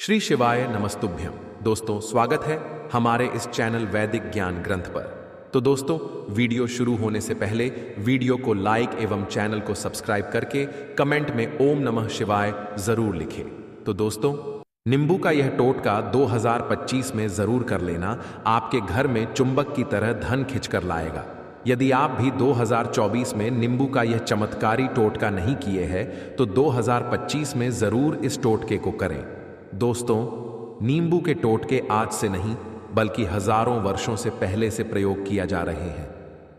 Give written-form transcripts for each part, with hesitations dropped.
श्री शिवाय नमस्तुभ्यम। दोस्तों, स्वागत है हमारे इस चैनल वैदिक ज्ञान ग्रंथ पर। तो दोस्तों, वीडियो शुरू होने से पहले वीडियो को लाइक एवं चैनल को सब्सक्राइब करके कमेंट में ओम नमः शिवाय जरूर लिखें। तो दोस्तों, नींबू का यह टोटका 2025 में जरूर कर लेना, आपके घर में चुंबक की तरह धन खिंचकर लाएगा। यदि आप भी 2024 में नींबू का यह चमत्कारी टोटका नहीं किए हैं तो 2025 में जरूर इस टोटके को करें। दोस्तों, नींबू के टोटके आज से नहीं बल्कि हजारों वर्षों से पहले से प्रयोग किया जा रहे हैं।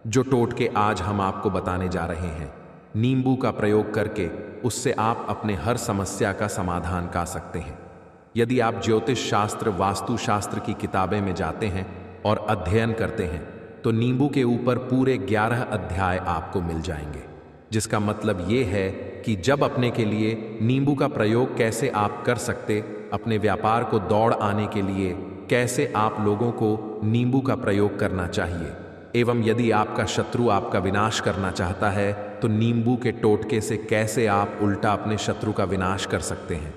जो टोटके आज हम आपको बताने जा रहे हैं, नींबू का प्रयोग करके उससे आप अपने हर समस्या का समाधान कर सकते हैं। यदि आप ज्योतिष शास्त्र, वास्तुशास्त्र की किताबें में जाते हैं और अध्ययन करते हैं तो नींबू के ऊपर पूरे 11 अध्याय आपको मिल जाएंगे, जिसका मतलब ये है कि जब अपने के लिए नींबू का प्रयोग कैसे आप कर सकते, अपने व्यापार को दौड़ आने के लिए कैसे आप लोगों को नींबू का प्रयोग करना चाहिए, एवं यदि आपका शत्रु आपका विनाश करना चाहता है तो नींबू के टोटके से कैसे आप उल्टा अपने शत्रु का विनाश कर सकते हैं।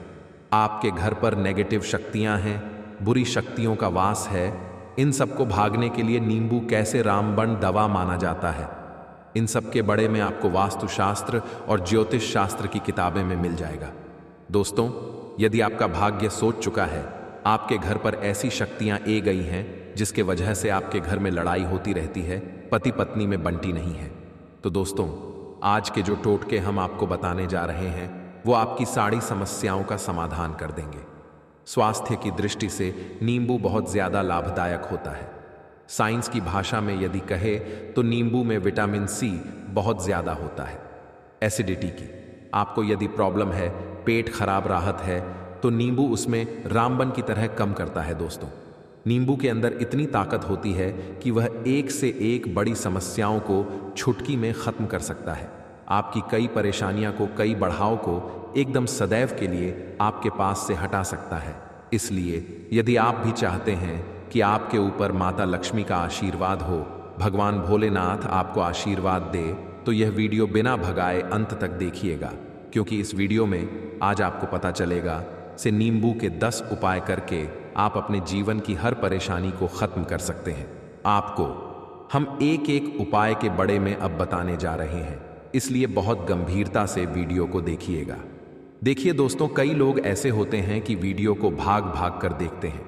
आपके घर पर नेगेटिव शक्तियां हैं, बुरी शक्तियों का वास है, इन सबको भागने के लिए नींबू कैसे रामबाण दवा माना जाता है, इन सब के बड़े में आपको वास्तुशास्त्र और ज्योतिष शास्त्र की किताबें में मिल जाएगा। दोस्तों, यदि आपका भाग्य सोच चुका है, आपके घर पर ऐसी शक्तियां आ गई हैं जिसके वजह से आपके घर में लड़ाई होती रहती है, पति पत्नी में बंटी नहीं है, तो दोस्तों, आज के जो टोटके हम आपको बताने जा रहे हैं वो आपकी सारी समस्याओं का समाधान कर देंगे। स्वास्थ्य की दृष्टि से नींबू बहुत ज्यादा लाभदायक होता है। साइंस की भाषा में यदि कहे तो नींबू में विटामिन सी बहुत ज्यादा होता है। एसिडिटी की आपको यदि प्रॉब्लम है, पेट खराब राहत है, तो नींबू उसमें रामबाण की तरह कम करता है। दोस्तों, नींबू के अंदर इतनी ताकत होती है कि वह एक से एक बड़ी समस्याओं को चुटकी में खत्म कर सकता है। आपकी कई परेशानियां को, कई बढ़ाव को एकदम सदैव के लिए आपके पास से हटा सकता है। इसलिए यदि आप भी चाहते हैं कि आपके ऊपर माता लक्ष्मी का आशीर्वाद हो, भगवान भोलेनाथ आपको आशीर्वाद दे, तो यह वीडियो बिना भगाए अंत तक देखिएगा, क्योंकि इस वीडियो में आज आपको पता चलेगा से नींबू के 10 उपाय करके आप अपने जीवन की हर परेशानी को खत्म कर सकते हैं। आपको हम एक एक उपाय के बड़े में अब बताने जा रहे हैं, इसलिए बहुत गंभीरता से वीडियो को देखिएगा। देखिए दोस्तों, कई लोग ऐसे होते हैं कि वीडियो को भाग भाग कर देखते हैं।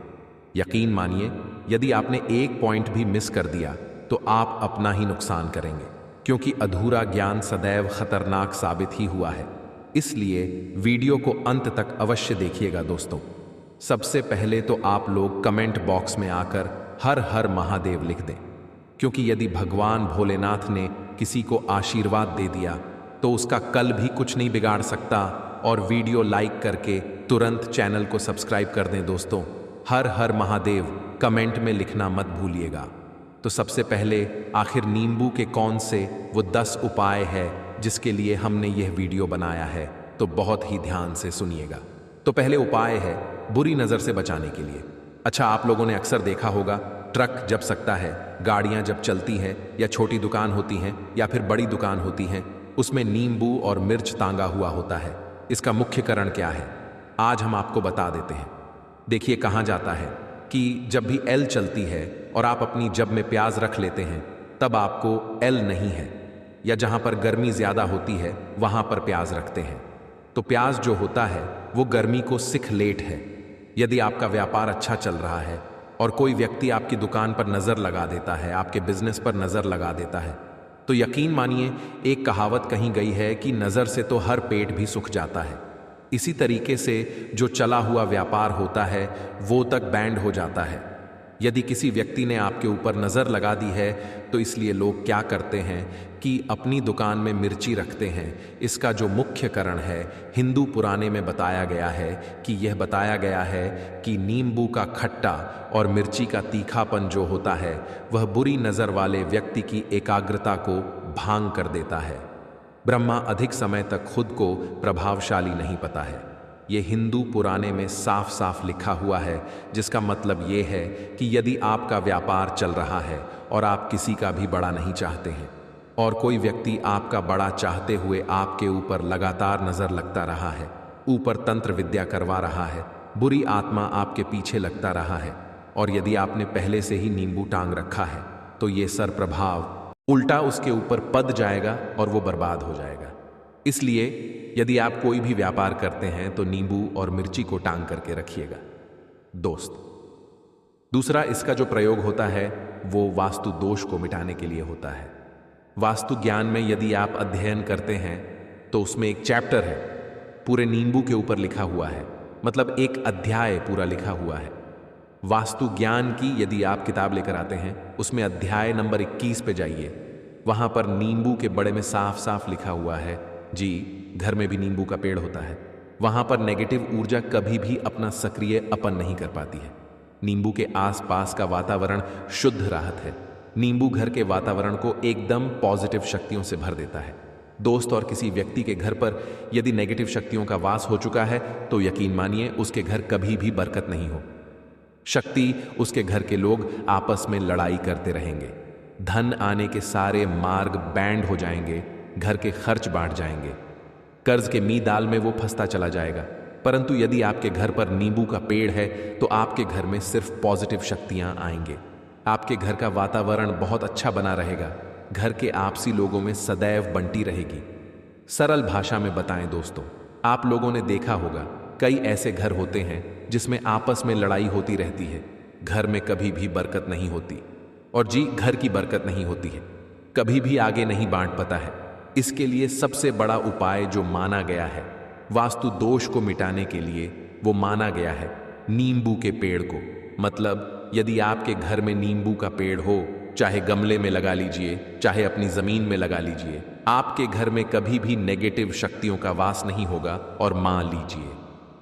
यकीन मानिए, यदि आपने एक पॉइंट भी मिस कर दिया तो आप अपना ही नुकसान करेंगे, क्योंकि अधूरा ज्ञान सदैव खतरनाक साबित ही हुआ है। इसलिए वीडियो को अंत तक अवश्य देखिएगा। दोस्तों, सबसे पहले तो आप लोग कमेंट बॉक्स में आकर हर हर महादेव लिख दें, क्योंकि यदि भगवान भोलेनाथ ने किसी को आशीर्वाद दे दिया तो उसका कल भी कुछ नहीं बिगाड़ सकता। और वीडियो लाइक करके तुरंत चैनल को सब्सक्राइब कर दें। दोस्तों, हर हर महादेव कमेंट में लिखना मत भूलिएगा। तो सबसे पहले, आखिर नींबू के कौन से वो 10 उपाय है जिसके लिए हमने यह वीडियो बनाया है, तो बहुत ही ध्यान से सुनिएगा। तो पहले उपाय है बुरी नजर से बचाने के लिए। अच्छा, आप लोगों ने अक्सर देखा होगा, ट्रक जब सकता है, गाड़ियां जब चलती हैं, या छोटी दुकान होती हैं या फिर बड़ी दुकान होती हैं, उसमें नींबू और मिर्च टांगा हुआ होता है। इसका मुख्य कारण क्या है, आज हम आपको बता देते हैं। देखिए, कहा जाता है कि जब भी एल चलती है और आप अपनी जब में प्याज रख लेते हैं, तब आपको एल नहीं है, या जहां पर गर्मी ज्यादा होती है वहां पर प्याज रखते हैं। तो प्याज जो होता है वो गर्मी को सिख लेट है। यदि आपका व्यापार अच्छा चल रहा है और कोई व्यक्ति आपकी दुकान पर नजर लगा देता है, आपके बिजनेस पर नजर लगा देता है, तो यकीन मानिए, एक कहावत कही गई है कि नजर से तो हर पेट भी सूख जाता है। इसी तरीके से जो चला हुआ व्यापार होता है वो तक बैंड हो जाता है। यदि किसी व्यक्ति ने आपके ऊपर नजर लगा दी है तो इसलिए लोग क्या करते हैं कि अपनी दुकान में मिर्ची रखते हैं। इसका जो मुख्य कारण है, हिंदू पुराने में बताया गया है कि यह बताया गया है कि नींबू का खट्टा और मिर्ची का तीखापन जो होता है वह बुरी नजर वाले व्यक्ति की एकाग्रता को भांग कर देता है। ब्रह्मा अधिक समय तक खुद को प्रभावशाली नहीं पाता है। ये हिंदू पुराने में साफ साफ लिखा हुआ है, जिसका मतलब ये है कि यदि आपका व्यापार चल रहा है और आप किसी का भी बड़ा नहीं चाहते हैं, और कोई व्यक्ति आपका बड़ा चाहते हुए आपके ऊपर लगातार नजर लगता रहा है, ऊपर तंत्र विद्या करवा रहा है, बुरी आत्मा आपके पीछे लगता रहा है, और यदि आपने पहले से ही नींबू टांग रखा है तो ये सर प्रभाव उल्टा उसके ऊपर पद जाएगा और वो बर्बाद हो जाएगा। इसलिए यदि आप कोई भी व्यापार करते हैं तो नींबू और मिर्ची को टांग करके रखिएगा दोस्त। दूसरा इसका जो प्रयोग होता है वो वास्तु दोष को मिटाने के लिए होता है। वास्तु ज्ञान में यदि आप अध्ययन करते हैं तो उसमें एक चैप्टर है, पूरे नींबू के ऊपर लिखा हुआ है, मतलब एक अध्याय पूरा लिखा हुआ है। वास्तु ज्ञान की यदि आप किताब लेकर आते हैं उसमें अध्याय नंबर 21 पे जाइए, वहां पर नींबू के बड़े में साफ साफ लिखा हुआ है, जी घर में भी नींबू का पेड़ होता है। वहां पर नेगेटिव ऊर्जा कभी भी अपना सक्रिय अपन नहीं कर पाती है। नींबू के आसपास का वातावरण शुद्ध राहत है। नींबू घर के वातावरण को एकदम पॉजिटिव शक्तियों से भर देता है दोस्त। और किसी व्यक्ति के घर पर यदि नेगेटिव शक्तियों का वास हो चुका है तो यकीन मानिए उसके घर कभी भी बरकत नहीं हो। शक्ति उसके घर के लोग आपस में लड़ाई करते रहेंगे, धन आने के सारे मार्ग बैंड हो जाएंगे, घर के खर्च बांट जाएंगे, कर्ज के मी दाल में वो फंसता चला जाएगा। परंतु यदि आपके घर पर नींबू का पेड़ है तो आपके घर में सिर्फ पॉजिटिव शक्तियां आएंगे। आपके घर का वातावरण बहुत अच्छा बना रहेगा, घर के आपसी लोगों में सदैव बंटी रहेगी। सरल भाषा में बताएं दोस्तों, आप लोगों ने देखा होगा कई ऐसे घर होते हैं जिसमें आपस में लड़ाई होती रहती है, घर में कभी भी बरकत नहीं होती। और जी घर की बरकत नहीं होती है, कभी भी आगे नहीं बांट पाता है। इसके लिए सबसे बड़ा उपाय जो माना गया है वास्तु दोष को मिटाने के लिए, वो माना गया है नींबू के पेड़ को। मतलब यदि आपके घर में नींबू का पेड़ हो, चाहे गमले में लगा लीजिए, चाहे अपनी जमीन में लगा लीजिए, आपके घर में कभी भी नेगेटिव शक्तियों का वास नहीं होगा। और मान लीजिए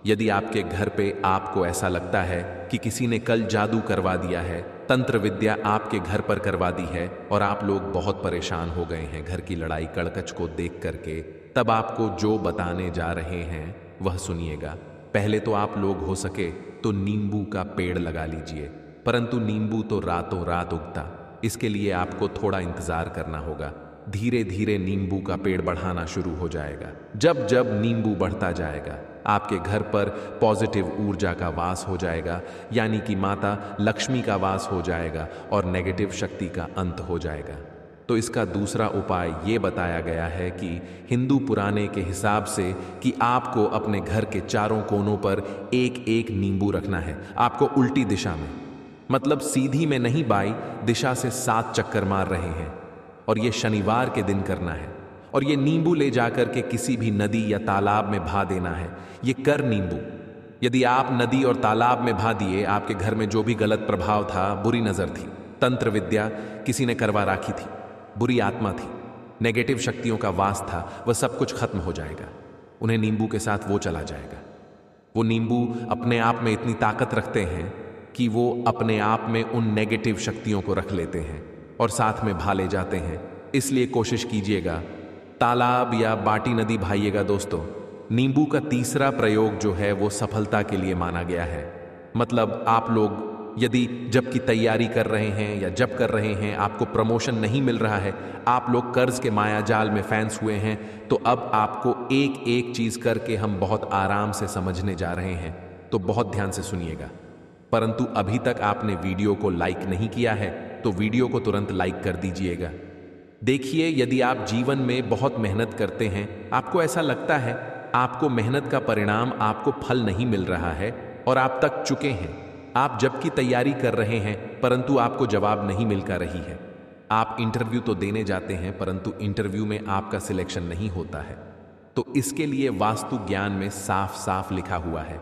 यदि आपके घर पे आपको ऐसा लगता है कि किसी ने कल जादू करवा दिया है, तंत्र विद्या आपके घर पर करवा दी है और आप लोग बहुत परेशान हो गए हैं घर की लड़ाई कड़कच को देख करके, तब आपको जो बताने जा रहे हैं वह सुनिएगा। पहले तो आप लोग हो सके तो नींबू का पेड़ लगा लीजिए, परंतु नींबू तो रातों रात उगता, इसके लिए आपको थोड़ा इंतजार करना होगा। धीरे धीरे नींबू का पेड़ बढ़ाना शुरू हो जाएगा। जब जब नींबू बढ़ता जाएगा आपके घर पर पॉजिटिव ऊर्जा का वास हो जाएगा, यानी कि माता लक्ष्मी का वास हो जाएगा और नेगेटिव शक्ति का अंत हो जाएगा। तो इसका दूसरा उपाय ये बताया गया है कि हिंदू पुराने के हिसाब से कि आपको अपने घर के चारों कोनों पर एक एक नींबू रखना है। आपको उल्टी दिशा में, मतलब सीधी में नहीं, बाई दिशा से 7 चक्कर मार रहे हैं और ये शनिवार के दिन करना है। और ये नींबू ले जाकर के किसी भी नदी या तालाब में भा देना है। ये कर नींबू यदि आप नदी और तालाब में भा दिए, आपके घर में जो भी गलत प्रभाव था, बुरी नजर थी, तंत्र विद्या किसी ने करवा राखी थी, बुरी आत्मा थी, नेगेटिव शक्तियों का वास था, वह सब कुछ खत्म हो जाएगा। उन्हें नींबू के साथ वो चला जाएगा। वो नींबू अपने आप में इतनी ताकत रखते हैं कि वो अपने आप में उन नेगेटिव शक्तियों को रख लेते हैं और साथ में भा ले जाते हैं। इसलिए कोशिश कीजिएगा तालाब या बाटी नदी भाइएगा दोस्तों। नींबू का तीसरा प्रयोग जो है वो सफलता के लिए माना गया है। मतलब आप लोग यदि जब की तैयारी कर रहे हैं या जब कर रहे हैं आपको प्रमोशन नहीं मिल रहा है, आप लोग कर्ज के मायाजाल में फैंस हुए हैं, तो अब आपको एक एक चीज करके हम बहुत आराम से समझने जा रहे हैं, तो बहुत ध्यान से सुनिएगा। परंतु अभी तक आपने वीडियो को लाइक नहीं किया है तो वीडियो को तुरंत लाइक कर दीजिएगा। देखिए, यदि आप जीवन में बहुत मेहनत करते हैं, आपको ऐसा लगता है आपको मेहनत का परिणाम, आपको फल नहीं मिल रहा है और आप तक चुके हैं, आप जब की तैयारी कर रहे हैं परंतु आपको जवाब नहीं मिल कर रही है। आप इंटरव्यू तो देने जाते हैं परंतु इंटरव्यू में आपका सिलेक्शन नहीं होता है। तो इसके लिए वास्तु ज्ञान में साफ साफ लिखा हुआ है,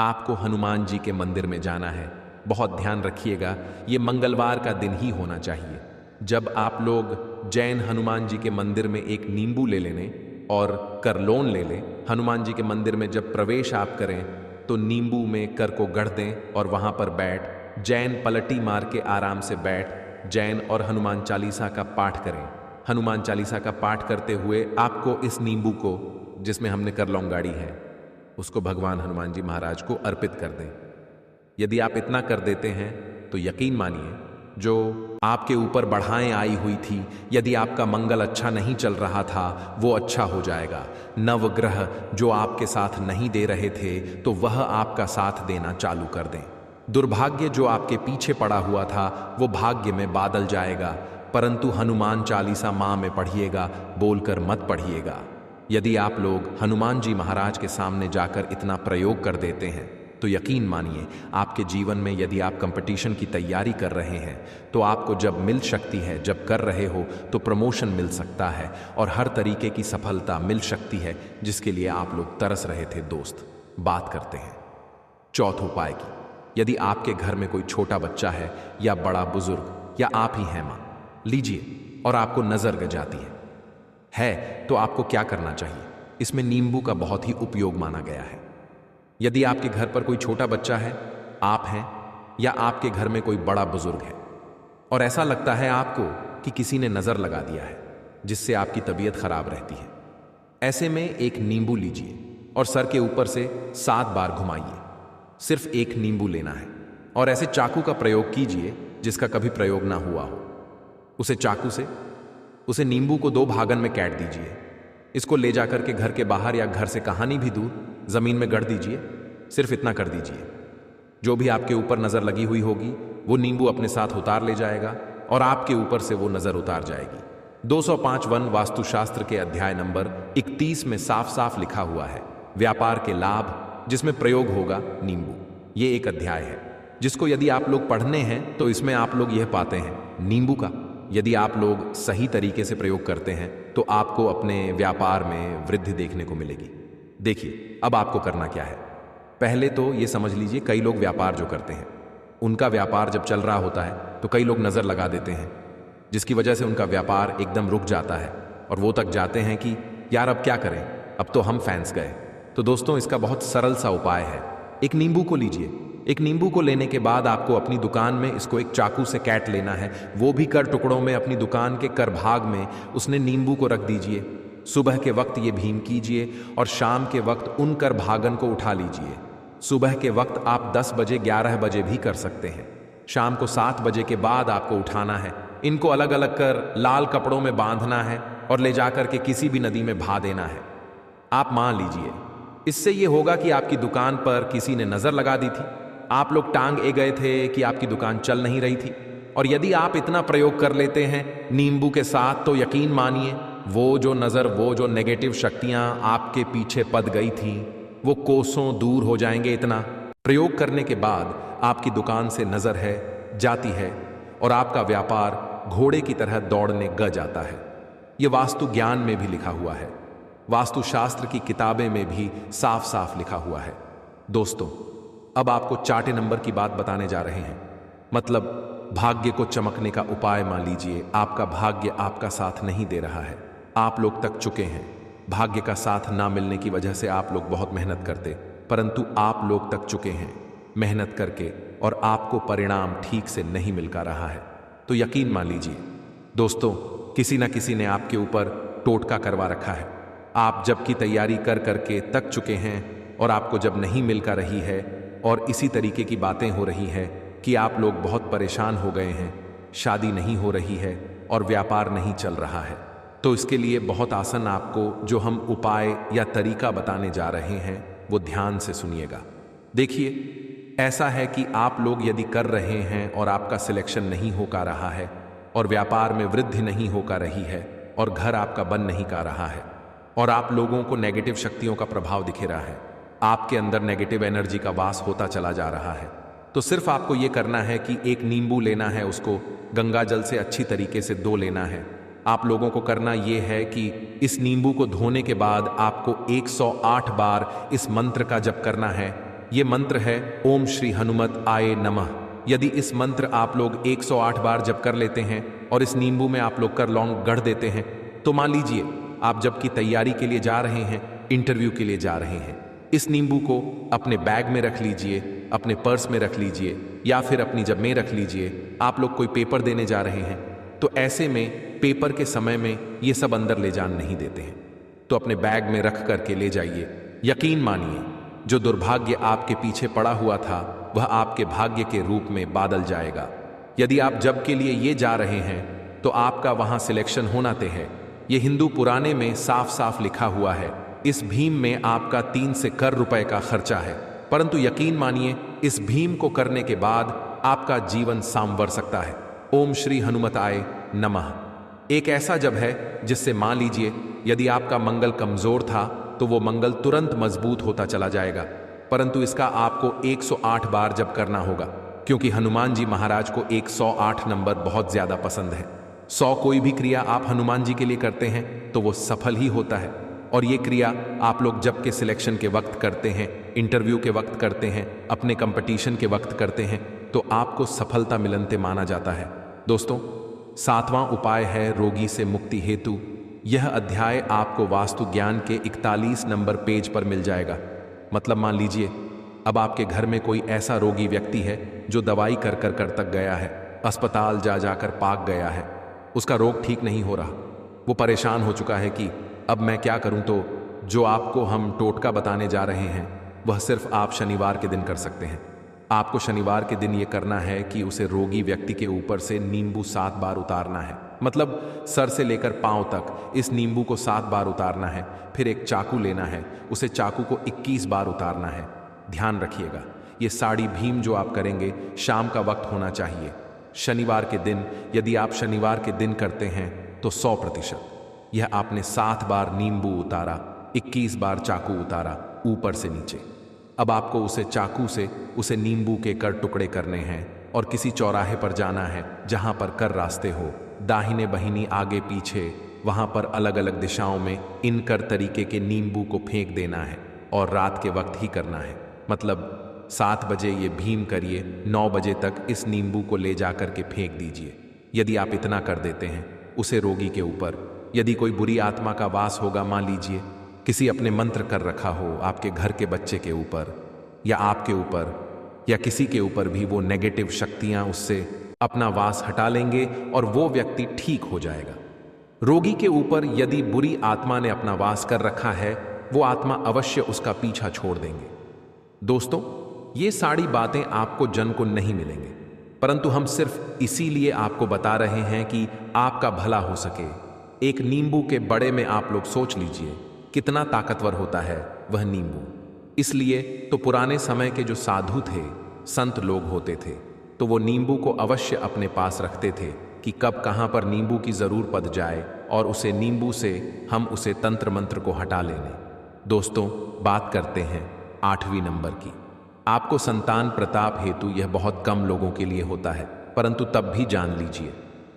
आपको हनुमान जी के मंदिर में जाना है। बहुत ध्यान रखिएगा, ये मंगलवार का दिन ही होना चाहिए। जब आप लोग जैन हनुमान जी के मंदिर में एक नींबू ले लेने और कर लोन ले लें, हनुमान जी के मंदिर में जब प्रवेश आप करें तो नींबू में कर को गढ़ दें और वहां पर बैठ जैन पलटी मार के आराम से बैठ जैन और हनुमान चालीसा का पाठ करें। हनुमान चालीसा का पाठ करते हुए आपको इस नींबू को, जिसमें हमने कर लौंग गाड़ी है, उसको भगवान हनुमान जी महाराज को अर्पित कर दें। यदि आप इतना कर देते हैं तो यकीन मानिए जो आपके ऊपर बढ़ाएं आई हुई थी, यदि आपका मंगल अच्छा नहीं चल रहा था, वो अच्छा हो जाएगा। नवग्रह जो आपके साथ नहीं दे रहे थे, तो वह आपका साथ देना चालू कर दें। दुर्भाग्य जो आपके पीछे पड़ा हुआ था, वो भाग्य में बादल जाएगा। परंतु हनुमान चालीसा माँ में पढ़िएगा, बोलकर मत पढ़िएगा। यदि आप लोग हनुमान जी महाराज के सामने जाकर इतना प्रयोग कर देते हैं, तो यकीन मानिए आपके जीवन में, यदि आप कंपटीशन की तैयारी कर रहे हैं, तो आपको जब मिल सकती है, जब कर रहे हो, तो प्रमोशन मिल सकता है और हर तरीके की सफलता मिल सकती है, जिसके लिए आप लोग तरस रहे थे। दोस्त, बात करते हैं चौथे उपाय की। यदि आपके घर में कोई छोटा बच्चा है या बड़ा बुजुर्ग या आप ही हैं मां, लीजिए, और आपको नजर गज जाती है तो आपको क्या करना चाहिए? इसमें नींबू का बहुत ही उपयोग माना गया है। यदि आपके घर पर कोई छोटा बच्चा है, आप हैं, या आपके घर में कोई बड़ा बुजुर्ग है और ऐसा लगता है आपको कि किसी ने नजर लगा दिया है, जिससे आपकी तबीयत खराब रहती है, ऐसे में एक नींबू लीजिए और सर के ऊपर से 7 बार घुमाइए। सिर्फ एक नींबू लेना है और ऐसे चाकू का प्रयोग कीजिए जिसका कभी प्रयोग ना हुआ हो। उसे चाकू से उसे नींबू को 2 भागन में काट दीजिए। इसको ले जाकर के घर के बाहर या घर से कहानी भी दूर जमीन में गड़ दीजिए। सिर्फ इतना कर दीजिए, जो भी आपके ऊपर नजर लगी हुई होगी, वो नींबू अपने साथ उतार ले जाएगा और आपके ऊपर से वो नजर उतार जाएगी। 205 वन वास्तुशास्त्र के अध्याय नंबर 31 में साफ साफ लिखा हुआ है, व्यापार के लाभ जिसमें प्रयोग होगा नींबू। ये एक अध्याय है जिसको यदि आप लोग पढ़ने हैं, तो इसमें आप लोग यह पाते हैं नींबू का यदि आप लोग सही तरीके से प्रयोग करते हैं, तो आपको अपने व्यापार में वृद्धि देखने को मिलेगी। देखिए, अब आपको करना क्या है। पहले तो ये समझ लीजिए, कई लोग व्यापार जो करते हैं, उनका व्यापार जब चल रहा होता है तो कई लोग नजर लगा देते हैं, जिसकी वजह से उनका व्यापार एकदम रुक जाता है और वो तक जाते हैं कि यार अब क्या करें, अब तो हम फैंस गए। तो दोस्तों, इसका बहुत सरल सा उपाय है। एक नींबू को लीजिए। एक नींबू को लेने के बाद आपको अपनी दुकान में इसको एक चाकू से काट लेना है, वो भी कर टुकड़ों में। अपनी दुकान के कर भाग में उसने नींबू को रख दीजिए। सुबह के वक्त ये भीम कीजिए और शाम के वक्त उन कर भागन को उठा लीजिए। सुबह के वक्त आप 10 बजे 11 बजे भी कर सकते हैं। शाम को 7 बजे के बाद आपको उठाना है। इनको अलग अलग कर लाल कपड़ों में बांधना है और ले जाकर के किसी भी नदी में बहा देना है। आप मान लीजिए, इससे ये होगा कि आपकी दुकान पर किसी ने नजर लगा दी थी, आप लोग टांग ए गए थे कि आपकी दुकान चल नहीं रही थी। और यदि आप इतना प्रयोग कर लेते हैं नींबू के साथ, तो यकीन मानिए वो जो नजर, वो जो नेगेटिव शक्तियां आपके पीछे पद गई थी, वो कोसों दूर हो जाएंगे। इतना प्रयोग करने के बाद आपकी दुकान से नजर है जाती है और आपका व्यापार घोड़े की तरह दौड़ने ग जाता है। ये वास्तु ज्ञान में भी लिखा हुआ है, वास्तुशास्त्र की किताबें में भी साफ साफ लिखा हुआ है। दोस्तों, अब आपको 4 नंबर की बात बताने जा रहे हैं, मतलब भाग्य को चमकने का उपाय। मान लीजिए आपका भाग्य आपका साथ नहीं दे रहा है, आप लोग थक चुके हैं। भाग्य का साथ ना मिलने की वजह से आप लोग बहुत मेहनत करते, परंतु आप लोग थक चुके हैं मेहनत करके और आपको परिणाम ठीक से नहीं मिल का रहा है। तो यकीन मान लीजिए दोस्तों, किसी ना किसी ने आपके ऊपर टोटका करवा रखा है। आप जब की तैयारी कर करके थक चुके हैं और आपको जब नहीं मिल का रही है और इसी तरीके की बातें हो रही है कि आप लोग बहुत परेशान हो गए हैं, शादी नहीं हो रही है और व्यापार नहीं चल रहा है। तो इसके लिए बहुत आसान आपको जो हम उपाय या तरीका बताने जा रहे हैं, वो ध्यान से सुनिएगा। देखिए, ऐसा है कि आप लोग यदि कर रहे हैं और आपका सिलेक्शन नहीं हो का रहा है और व्यापार में वृद्धि नहीं हो का रही है और घर आपका बन नहीं का रहा है और आप लोगों को नेगेटिव शक्तियों का प्रभाव दिखे रहा है, आपके अंदर नेगेटिव एनर्जी का वास होता चला जा रहा है, तो सिर्फ आपको यह करना है कि एक नींबू लेना है, उसको गंगा जल से अच्छी तरीके से धो लेना है। आप लोगों को करना यह है कि इस नींबू को धोने के बाद आपको 108 बार इस मंत्र का जप करना है। यह मंत्र है ओम श्री हनुमत आय नमः। यदि इस मंत्र आप लोग 108 बार जप कर लेते हैं और इस नींबू में आप लोग कर लौंग गढ़ देते हैं, तो मान लीजिए आप जब की तैयारी के लिए जा रहे हैं, इंटरव्यू के लिए जा रहे हैं, इस नींबू को अपने बैग में रख लीजिए, अपने पर्स में रख लीजिए या फिर अपनी जब में रख लीजिए। आप लोग कोई पेपर देने जा रहे हैं, तो ऐसे में पेपर के समय में ये सब अंदर ले जान नहीं देते हैं, तो अपने बैग में रख करके ले जाइए। यकीन मानिए, जो दुर्भाग्य आपके पीछे पड़ा हुआ था, वह आपके भाग्य के रूप में बादल जाएगा। यदि आप जब के लिए ये जा रहे हैं तो आपका वहां सिलेक्शन होना तय है। ये हिंदू पुराने में साफ साफ लिखा हुआ है। इस भीम में आपका 3 से कर रुपए का खर्चा है, परंतु यकीन मानिए इस भीम को करने के बाद आपका जीवन सांवर सकता है। ओम श्री हनुमताय नमः एक ऐसा जप है जिससे मान लीजिए यदि आपका मंगल कमजोर था तो वो मंगल तुरंत मजबूत होता चला जाएगा, परंतु इसका आपको 108 बार जप करना होगा, क्योंकि हनुमान जी महाराज को 108 नंबर बहुत ज्यादा पसंद है। 100 कोई भी क्रिया आप हनुमान जी के लिए करते हैं तो वो सफल ही होता है। और ये क्रिया आप लोग जब के सिलेक्शन के वक्त करते हैं, इंटरव्यू के वक्त करते हैं, अपने कंपटीशन के वक्त करते हैं, तो आपको सफलता मिलनते माना जाता है। दोस्तों, 7वां उपाय है रोगी से मुक्ति हेतु। यह अध्याय आपको वास्तु ज्ञान के 41 नंबर पेज पर मिल जाएगा। मतलब मान लीजिए अब आपके घर में कोई ऐसा रोगी व्यक्ति है जो दवाई कर कर कर तक गया है, अस्पताल जा जाकर पाक गया है, उसका रोग ठीक नहीं हो रहा, वो परेशान हो चुका है कि अब मैं क्या करूं। तो जो आपको हम टोटका बताने जा रहे हैं वह सिर्फ आप शनिवार के दिन कर सकते हैं। आपको शनिवार के दिन ये करना है कि उसे रोगी व्यक्ति के ऊपर से नींबू 7 बार उतारना है। मतलब सर से लेकर पांव तक इस नींबू को 7 बार उतारना है। फिर एक चाकू लेना है, उसे चाकू को 21 बार उतारना है। ध्यान रखिएगा, ये साड़ी भीम जो आप करेंगे शाम का वक्त होना चाहिए, शनिवार के दिन। यदि आप शनिवार के दिन करते हैं तो 100% यह आपने 7 बार नींबू उतारा, 21 बार चाकू उतारा ऊपर से नीचे। अब आपको उसे चाकू से उसे नींबू के कर टुकड़े करने हैं और किसी चौराहे पर जाना है जहां पर कर रास्ते हो, दाहिने बहिनी आगे पीछे, वहां पर अलग अलग दिशाओं में इन कर तरीके के नींबू को फेंक देना है और रात के वक्त ही करना है। मतलब 7 बजे ये भीम करिए, 9 बजे तक इस नींबू को ले जाकर के फेंक दीजिए। यदि आप इतना कर देते हैं उसे रोगी के ऊपर यदि कोई बुरी आत्मा का वास होगा, मान लीजिए किसी अपने मंत्र कर रखा हो आपके घर के बच्चे के ऊपर या आपके ऊपर या किसी के ऊपर भी, वो नेगेटिव शक्तियां उससे अपना वास हटा लेंगे और वो व्यक्ति ठीक हो जाएगा। रोगी के ऊपर यदि बुरी आत्मा ने अपना वास कर रखा है वो आत्मा अवश्य उसका पीछा छोड़ देंगे। दोस्तों, ये सारी बातें आपको जन को नहीं मिलेंगे, परंतु हम सिर्फ इसीलिए आपको बता रहे हैं कि आपका भला हो सके। एक नींबू के बड़े में आप लोग सोच लीजिए कितना ताकतवर होता है वह नींबू। इसलिए तो पुराने समय के जो साधु थे, संत लोग होते थे, तो वो नींबू को अवश्य अपने पास रखते थे कि कब कहां पर नींबू की जरूर पड़ जाए और उसे नींबू से हम उसे तंत्र मंत्र को हटा लेने। दोस्तों, बात करते हैं 8वीं नंबर की। आपको संतान प्रताप हेतु यह बहुत कम लोगों के लिए होता है, परंतु तब भी जान लीजिए,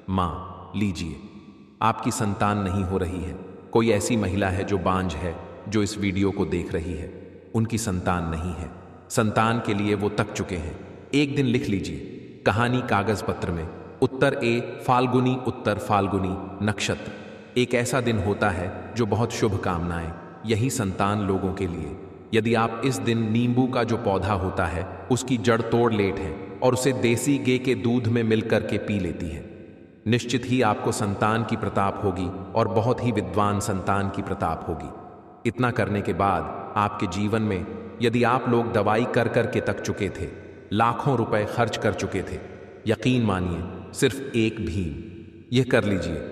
मान लीजिए आपकी संतान नहीं हो रही है। कोई ऐसी महिला है जो बांझ है, जो इस वीडियो को देख रही है, उनकी संतान नहीं है, संतान के लिए वो तक चुके हैं। एक दिन लिख लीजिए कहानी कागज पत्र में, उत्तर ए फाल्गुनी, उत्तर फाल्गुनी नक्षत्र। एक ऐसा दिन होता है जो बहुत शुभ कामनाएं यही संतान लोगों के लिए। यदि आप इस दिन नींबू का जो पौधा होता है उसकी जड़ तोड़ लेते हैं और उसे देसी गे के दूध में मिलकर के पी लेती है, निश्चित ही आपको संतान की प्रताप होगी और बहुत ही विद्वान संतान की प्रताप होगी। इतना करने के बाद आपके जीवन में यदि आप लोग दवाई कर कर के तक चुके थे, लाखों रुपए खर्च कर चुके थे, यकीन मानिए सिर्फ एक भीम यह कर लीजिए,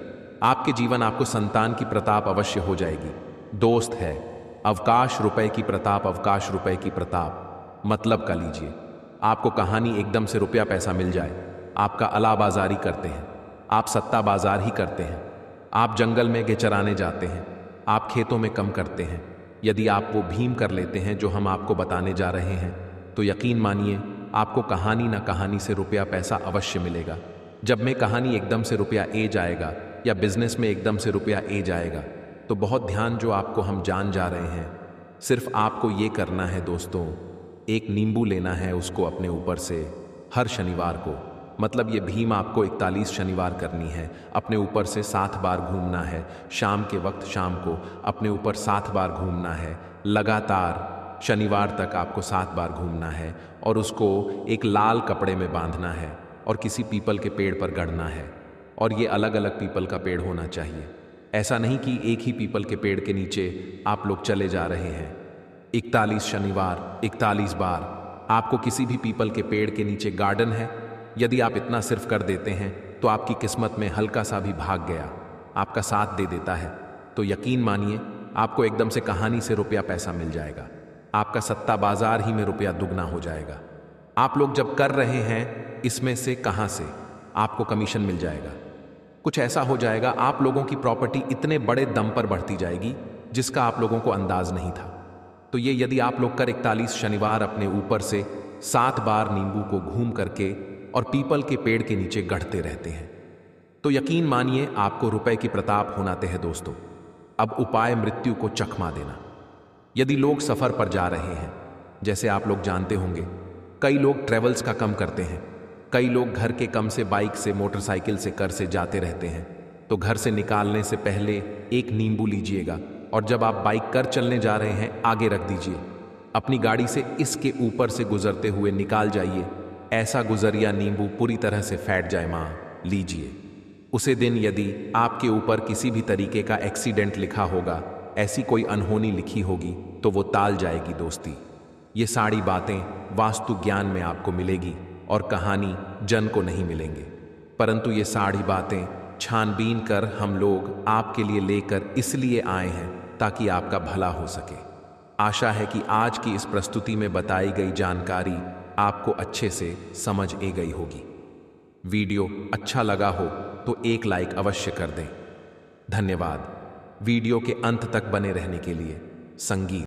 आपके जीवन आपको संतान की प्रताप अवश्य हो जाएगी। दोस्त है, अवकाश रुपए की प्रताप, अवकाश रुपए की प्रताप। मतलब का लीजिए, आपको कहानी एकदम से रुपया पैसा मिल जाए, आपका अलाबाजारी करते हैं, आप सत्ता बाजार ही करते हैं, आप जंगल में चराने जाते हैं, आप खेतों में कम करते हैं। यदि आप वो भीम कर लेते हैं जो हम आपको बताने जा रहे हैं, तो यकीन मानिए आपको कहानी ना कहानी से रुपया पैसा अवश्य मिलेगा। जब में कहानी एकदम से रुपया ए जाएगा या बिजनेस में एकदम से रुपया ए जाएगा, तो बहुत ध्यान जो आपको हम जान जा रहे हैं। सिर्फ आपको ये करना है दोस्तों, एक नींबू लेना है, उसको अपने ऊपर से हर शनिवार को, मतलब ये भीम आपको 41 शनिवार करनी है, अपने ऊपर से 7 बार घूमना है। शाम के वक्त शाम को अपने ऊपर 7 बार घूमना है, लगातार शनिवार तक आपको 7 बार घूमना है और उसको एक लाल कपड़े में बांधना है और किसी पीपल के पेड़ पर गड़ना है। और ये अलग अलग पीपल का पेड़ होना चाहिए, ऐसा नहीं कि एक ही पीपल के पेड़ के नीचे आप लोग चले जा रहे हैं। 41 शनिवार 41 बार आपको किसी भी पीपल के पेड़ के नीचे गार्डन है, यदि आप इतना सिर्फ कर देते हैं तो आपकी किस्मत में हल्का सा भी भाग गया आपका साथ दे देता है, तो यकीन मानिए आपको एकदम से कहानी से रुपया पैसा मिल जाएगा। आपका सट्टा बाजार ही में रुपया दुगना हो जाएगा। आप लोग जब कर रहे हैं, इसमें से कहां से आपको कमीशन मिल जाएगा। कुछ ऐसा हो जाएगा, आप लोगों की प्रॉपर्टी इतने बड़े दम पर बढ़ती जाएगी जिसका आप लोगों को अंदाज नहीं था। तो ये यदि आप लोग कर 41 शनिवार अपने ऊपर से 7 बार नींबू को घूम करके और पीपल के पेड़ के नीचे गढ़ते रहते हैं, तो यकीन मानिए आपको रुपए की प्रताप होनाते हैं दोस्तों। अब उपाय मृत्यु को चकमा देना। यदि लोग सफर पर जा रहे हैं, जैसे आप लोग जानते होंगे, कई लोग ट्रेवल्स का कम करते हैं, कई लोग घर के कम से बाइक से मोटरसाइकिल से कर से जाते रहते हैं, तो घर से निकालने से पहले एक नींबू लीजिएगा और जब आप बाइक कर चलने जा रहे हैं आगे रख दीजिए। अपनी गाड़ी से इसके ऊपर से गुजरते हुए निकाल जाइए। ऐसा गुजरिया नींबू पूरी तरह से फैट जाए मां लीजिए। उसे दिन यदि आपके ऊपर किसी भी तरीके का एक्सीडेंट लिखा होगा, ऐसी कोई अनहोनी लिखी होगी, तो वो टाल जाएगी दोस्ती। ये सारी बातें वास्तु ज्ञान में आपको मिलेगी और कहानी जन को नहीं मिलेंगे, परंतु ये सारी बातें छानबीन कर हम लोग आपके लिए लेकर इसलिए आए हैं ताकि आपका भला हो सके। आशा है कि आज की इस प्रस्तुति में बताई गई जानकारी आपको अच्छे से समझ आ गई होगी। वीडियो अच्छा लगा हो तो एक लाइक अवश्य कर दें। धन्यवाद वीडियो के अंत तक बने रहने के लिए। संगीत।